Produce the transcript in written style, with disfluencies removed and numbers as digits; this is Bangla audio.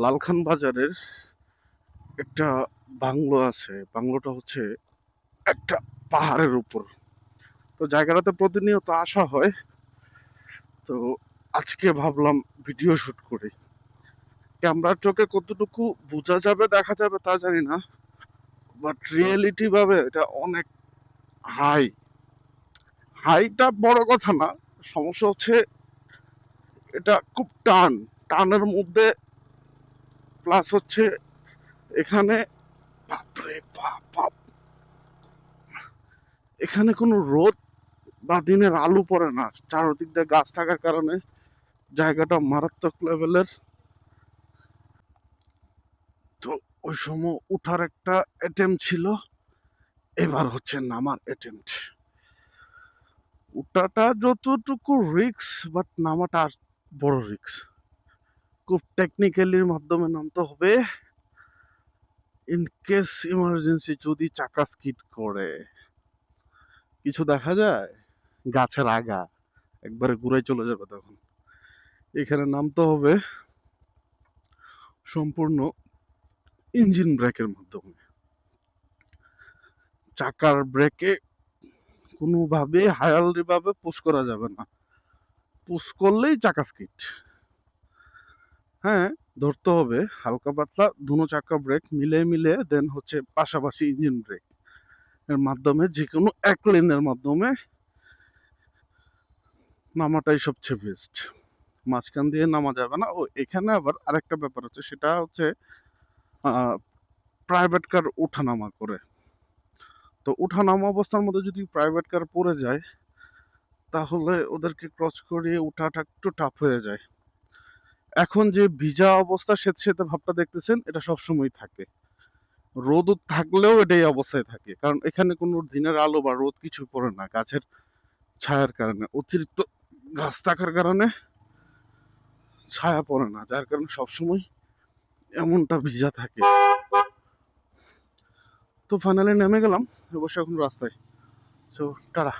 লালখান বাজারের একটা বাংলো আছে। বাংলোটা হচ্ছে একটা পাহাড়ের উপর। তো জায়গাটাতে প্রতিনিয়ত আসা হয়। তো আজকে ভাবলাম ভিডিও শুট করি। ক্যামেরার চোখে কতটুকু বোঝা যাবে দেখা যাবে তা জানি না, বাট রিয়েলিটি ভাবে এটা অনেক হাই। হাইটা বড় কথা না, সমস্যা হচ্ছে এটা খুব টানের মধ্যে, প্লাস হচ্ছে এখানে বাপরে বাপ বাপ, এখানে কোনো রোদ বা দিনের আলো পড়ে না, চারদিক দিয়ে গাছ থাকার কারণে জায়গাটা মারাত্মক লেভেলের। তো ওই সময় উঠার একটা অ্যাটেম্প ছিল, এবার হচ্ছে নামার অ্যাটেম্প। উঠাটা যতটুকু রিক্স, বাট নামাটা আর বড় রিক্স। খুব টেকনিক্যালির মাধ্যমে নামতে হবে, ইন কেস ইমার্জেন্সি যদি চাকা স্কিড করে। কিছু দেখা যায়, গাছের আগা একবারে ঘুরাই চলে যাবে তখন। এখানে নামতে হবে সম্পূর্ণ ইঞ্জিন ব্রেকের মাধ্যমে। চাকার ব্রেকে কোনোভাবে হায়ালি ভাবে পুশ করা যাবে না, পুশ করলেই চাকা স্কিড। হ্যাঁ, ধরতে হবে হালকা পাতলা দুনো চাকা ব্রেক মিলে মিলে, দেন হচ্ছে পাশাপাশি ইঞ্জিন ব্রেক এর মাধ্যমে যে কোনো এক লেনের মাধ্যমে নামাটাই সবচেয়ে বেস্ট। মাঝখান দিয়ে নামা যাবে না। ও এখানে আবার আরেকটা ব্যাপার হচ্ছে, সেটা হচ্ছে প্রাইভেট কার ওঠানামা করে। তো ওঠানামা অবস্থার মধ্যে যদি প্রাইভেট কার পড়ে যায়, তাহলে ওদেরকে ক্রস করিয়ে ওঠাটা একটু টাফ হয়ে যায়। এখন যে ভিজা অবস্থা স্যাঁত স্যাঁতে ভাবটা দেখতেছেন, এটা সবসময় থাকে। রোদ থাকলেও এটাই অবস্থায় থাকে, কারণ এখানে কোনো দিনের আলো বা রোদ কিছু পড়ে না, গাছের ছায়ার কারণে। অতিরিক্ত গাছ থাকার কারণে ছায়া পড়ে না, যার কারণে সবসময় এমনটা ভিজা থাকে। তো ফাইনালি নেমে গেলাম, অবশ্য এখন রাস্তায়। তো টাটা।